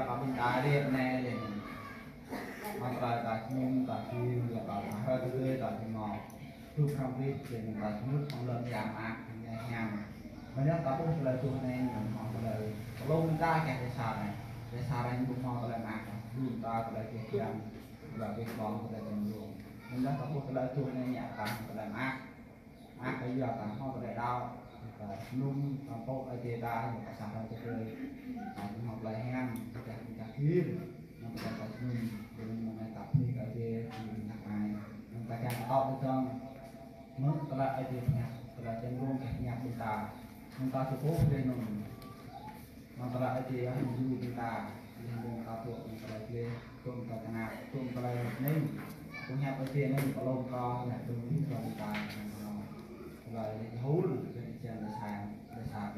có bình đại đi nè thì mà tại nhưng tại khi là tại hơi tươi tại thì mò chụp không đi thì tại nước không lên giảm ác nhằm mà nếu có bốn lời chụp này những họ lời lông ra cái xà này cũng họ lời ác luôn ta lời cái rằng là cái con cái tình luôn nên đó có bốn lời chụp này nhẹ càng lời ác ác bây giờ càng họ lời đau luôn còn tốt ở kia ta một cái sản phẩm cho tôi học lại hang cả hiếm nó phải tập mình tập đi ở kia mình học bài mình ta càng to cho mất cái lại ở kia nhạc là chân luôn cái nhạc chúng ta sẽ cố lên mình mà cái lại ở kia mình du chúng ta mình ta thuộc mình cái lại kia tôm cái nào tôm cái lại nên cũng nhạc ở kia nên có lông co là tôm chúng ta rồi hú để cho nó xài để xài